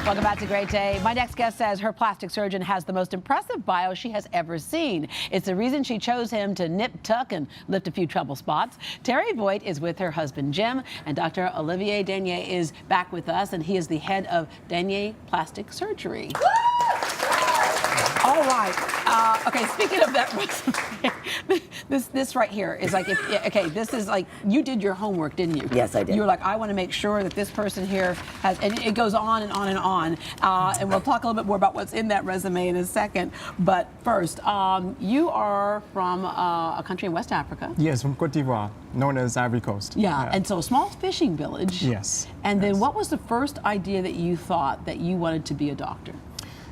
Welcome back to Great Day. My next guest says her plastic surgeon has the most impressive bio she has ever seen. It's the reason she chose him to nip, tuck, and lift a few trouble spots. Terry Voigt is with her husband, Jim, and Dr. Olivier Deigni is back with us, and he is the head of Deigni Plastic Surgery. All right. Okay, speaking of that resume, this right here is like, okay, this is like, you did your homework, didn't you? Yes, I did. You were like, I want to make sure that this person here has, and it goes on and on and on. And we'll talk a little bit more about what's in that resume in a second. But first, you are from a country in West Africa. Yes, from Cote d'Ivoire, known as Ivory Coast. Yeah, and so a small fishing village. Yes. And yes. then what was the first idea that you thought that you wanted to be a doctor?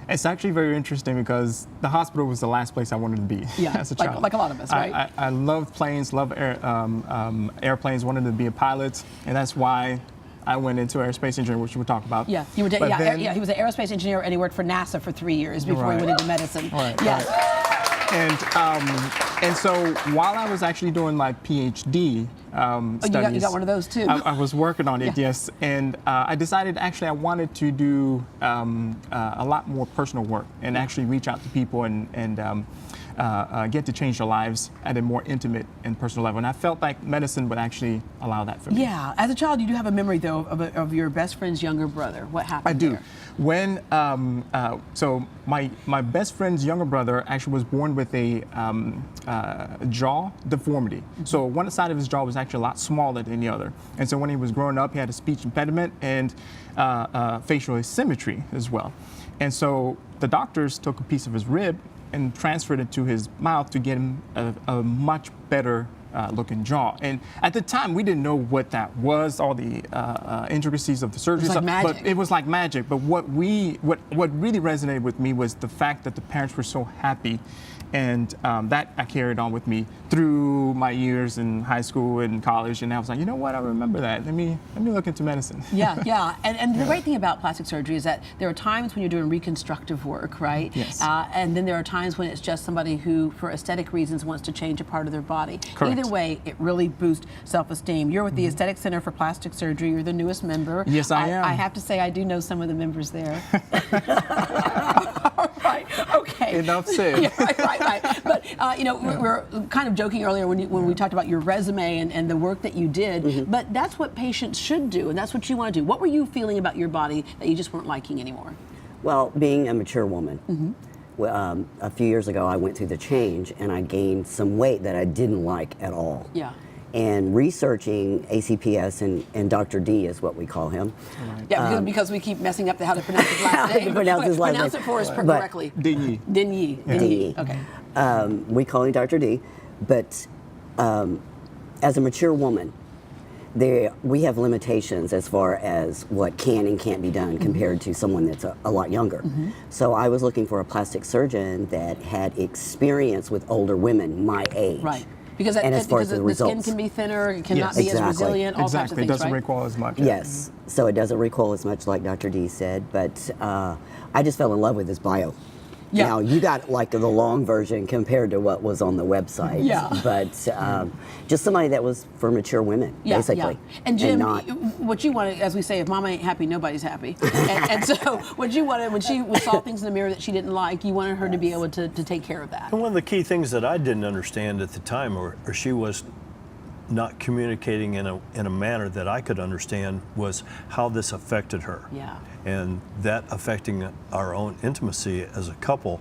It's actually very interesting because the hospital was the last place I wanted to be as a child. Like a lot of us, right? I loved planes, loved airplanes, wanted to be a pilot, and that's why I went into aerospace engineering, which we'll talk about. Yeah, you were, yeah, he was an aerospace engineer and he worked for NASA for 3 years before he went into medicine. Right, yes. Right. And so while I was actually doing my PhD studies, you got one of those too. I was working on it, yes, and I decided actually I wanted to do a lot more personal work and actually reach out to people and get to change their lives at a more intimate and personal level. And I felt like medicine would actually allow that for me. Yeah, as a child, you do have a memory though of your best friend's younger brother. What happened? I do. There? When so my best friend's younger brother actually was born with a jaw deformity. Mm-hmm. So one side of his jaw was actually a lot smaller than the other. And so when he was growing up, he had a speech impediment and facial asymmetry as well. And so the doctors took a piece of his rib and transferred it to his mouth to get him a much better looking jaw. And at the time, we didn't know what that was, all the intricacies of the surgery. It was like magic. But it was like magic. But what really resonated with me was the fact that the parents were so happy. And that I carried on with me through my years in high school and college. And I was like, you know what, I remember that. Let me look into medicine. Yeah, yeah. And the great thing about plastic surgery is that there are times when you're doing reconstructive work, right? Yes. And then there are times when it's just somebody who, for aesthetic reasons, wants to change a part of their body. Correct. Either way, it really boosts self-esteem. You're with the Aesthetic Center for Plastic Surgery. You're the newest member. Yes, I am. I have to say, I do know some of the members there. Right. Okay. Enough said. Yeah, right. But you know, we're kind of joking earlier when we talked about your resume and the work that you did. Mm-hmm. But that's what patients should do, and that's what you want to do. What were you feeling about your body that you just weren't liking anymore? Well, being a mature woman, mm-hmm. A few years ago I went through the change and I gained some weight that I didn't like at all. Yeah. And researching ACPS and Dr. D is what we call him. Right. Yeah, because we keep messing up how to pronounce his last name. Pronounce it for us correctly. Deigni. Deigni. Yeah. Deigni. Okay. We call him Dr. D, but as a mature woman, we have limitations as far as what can and can't be done compared to someone that's a lot younger. Mm-hmm. So I was looking for a plastic surgeon that had experience with older women my age. Right. Because the skin can be thinner, it cannot be as resilient, all types of things, it doesn't right? recoil as much. Yes, so it doesn't recoil as much like Dr. D said, but I just fell in love with his bio. Yeah. Now, you got like the long version compared to what was on the website. Yeah. But just somebody that was for mature women, basically. Yeah. And Jim, what you wanted, as we say, if mama ain't happy, nobody's happy. and so what you wanted, when she saw things in the mirror that she didn't like, you wanted her to be able to take care of that. And one of the key things that I didn't understand at the time, or she was not communicating in a manner that I could understand, was how this affected her. Yeah. And that affecting our own intimacy as a couple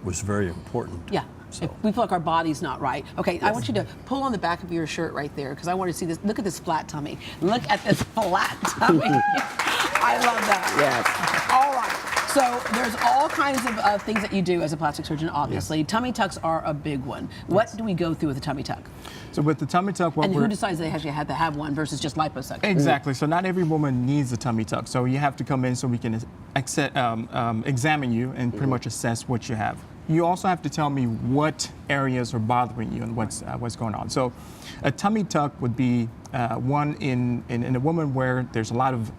was very important. Yeah. So. If we feel like our body's not right. Okay, yes. I want you to pull on the back of your shirt right there because I want to see this. Look at this flat tummy. Look at this flat tummy. I love that. Yes. All right. So there's all kinds of things that you do as a plastic surgeon, obviously. Yes. Tummy tucks are a big one. What do we go through with a tummy tuck? So with the tummy tuck, who decides they actually have to have one versus just liposuction? Exactly. So not every woman needs a tummy tuck. So you have to come in so we can examine you and pretty much assess what you have. You also have to tell me what areas are bothering you and what's going on. So a tummy tuck would be one in a woman where there's a lot of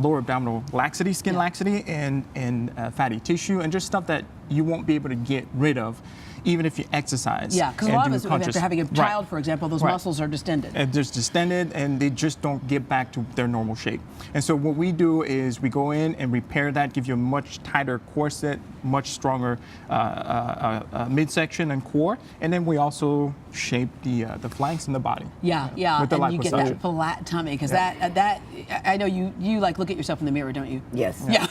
lower abdominal laxity, skin laxity, and fatty tissue, and just stuff that you won't be able to get rid of, even if you exercise. Yeah, because a and lot of do us, conscious- after having a Right. child, for example, those Right. muscles are distended. And they're distended, and they just don't get back to their normal shape. And so what we do is we go in and repair that, give you a much tighter corset, much stronger midsection and core, and then we also shape the flanks and the body. Yeah, yeah, With the and you get that liposuction. flat tummy because Yeah. that I know you like look at yourself in the mirror, don't you? Yes. Yeah,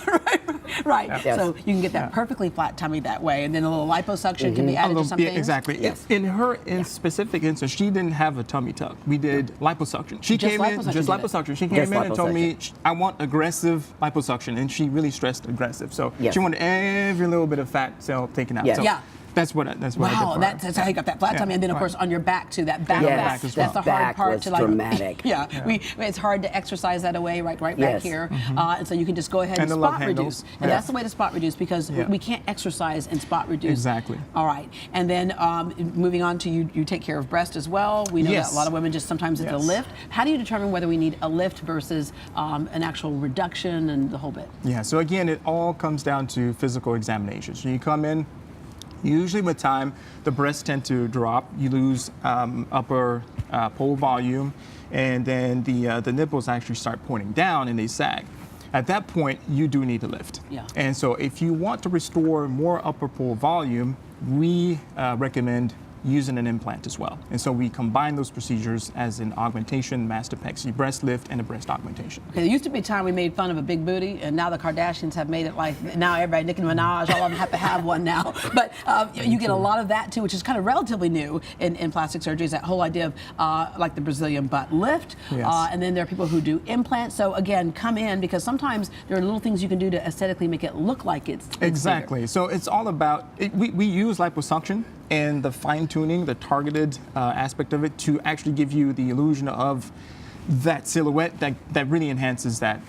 right. Yes. So you can get that perfectly flat tummy that way, and then a little liposuction can be added to something. Yeah, exactly. Yes. In her specific instance, she didn't have a tummy tuck. We did liposuction. She Just came in liposuction just did it. liposuction. She Just came in and told me, liposuction. I want aggressive liposuction, and she really stressed aggressive. So Yes. she wanted every little bit of fat cell taken out. Yes. So Yeah. That's what I did for Wow, her. that's how you got that flat tummy, and then of course on your back too. That back, Yeah, fat, back as well. that's the hard Back part was to like. dramatic. Yeah, it's hard to exercise that away, right back Yes. here, and so you can just go ahead and And the love spot handles. reduce, and Yeah. that's the way to spot reduce because Yeah. we can't exercise and spot reduce. Exactly. All right, and then moving on to you take care of breast as well. We know Yes. that a lot of women just sometimes it's a Yes. lift. How do you determine whether we need a lift versus an actual reduction and the whole bit? Yeah, so again, it all comes down to physical examination. So you come in, usually with time, the breasts tend to drop. You lose upper pole volume, and then the nipples actually start pointing down and they sag. At that point, you do need to lift. Yeah. And so if you want to restore more upper pole volume, we recommend using an implant as well. And so we combine those procedures as an augmentation, mastopexy, breast lift, and a breast augmentation. Okay, there used to be a time we made fun of a big booty, and now the Kardashians have made it like now everybody, Nicki Minaj, all of them have to have one now. But you get a lot of that too, which is kind of relatively new in plastic surgery. Is that whole idea of like the Brazilian butt lift, Yes. and then there are people who do implants. So again, come in because sometimes there are little things you can do to aesthetically make it look like it's Exactly. So it's all about, we use liposuction and the fine tuning, the targeted aspect of it to actually give you the illusion of that silhouette that really enhances that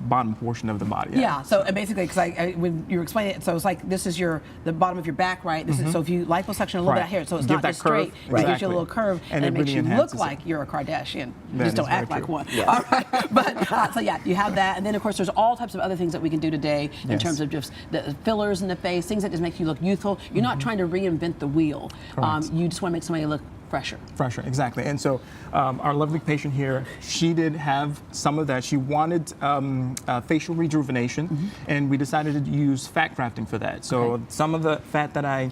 bottom portion of the body. Yeah. So and basically, because when you were explaining it, so it's like this is the bottom of your back, right? This is so if you liposuction a little bit Right. out here, so it's Give not that just straight. curve. It gives you a Exactly. little curve, and And it it makes really you look enhances like it. you're a Kardashian. You That just is don't very act like true. one. Yes. All right. But so yeah, you have that, and then of course there's all types of other things that we can do today in Yes. terms of just the fillers in the face, things that just make you look youthful. You're not trying to reinvent the wheel. Correct. You just want to make somebody look fresher. Fresher, exactly. And so our lovely patient here, she did have some of that. She wanted facial rejuvenation, and we decided to use fat grafting for that. So Okay. some of the fat that I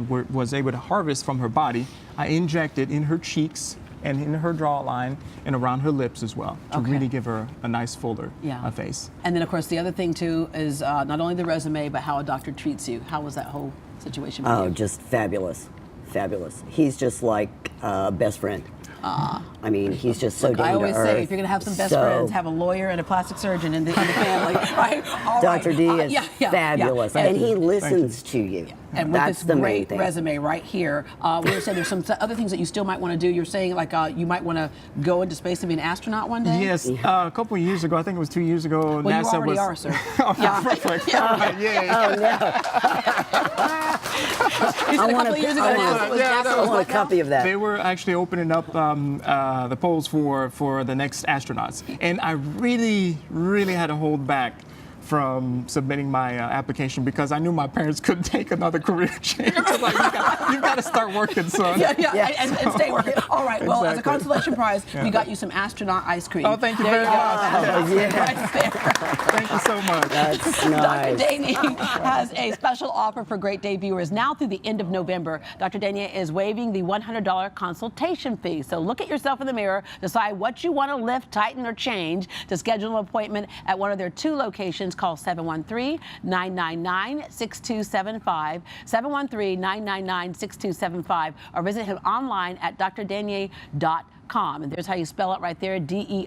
was able to harvest from her body, I injected in her cheeks and in her jawline and around her lips as well to Okay. really give her a nice fuller face. And then of course the other thing too is not only the resume, but how a doctor treats you. How was that whole situation with Oh, you? just fabulous. Fabulous. He's just like a best friend. I mean, he's just so Look, down I to always earth. say if you're going to have some best so- friends, have a lawyer and a plastic surgeon in the family, right? All Dr. right. D is yeah, fabulous, yeah. and he listens to you. And with That's this the main great thing. resume right here, we were saying there's some other things that you still might want to do. You're saying like you might want to go into space and be an astronaut one day? Yes, a couple of years ago, I think it was 2 years ago, Well, NASA you already was. are, sir. Oh, Yeah. perfect. Yeah. Right, yeah. Oh no! You said a want couple a- of years I ago, want NASA a- was yeah, NASA I I was want what a now? copy of that. They were actually opening up the polls for the next astronauts, and I really had to hold back from submitting my application because I knew my parents couldn't take another career change. Like, you've got to start working, son. Yeah. And stay working. All right. Well, as a Exactly. consolation prize, we got you some astronaut ice cream. Oh, thank you There very go. much. Yeah. Right there. Thank you so much. That's Dr. nice. Deigni has a special offer for Great Day viewers now through the end of November. Dr. Deigni is waiving the $100 consultation fee. So look at yourself in the mirror, decide what you want to lift, tighten, or change. To schedule an appointment at one of their 2 locations, call 713-999-6275, 713-999-6275, or visit him online at drdeigni.com. And there's how you spell it right there, Deigni.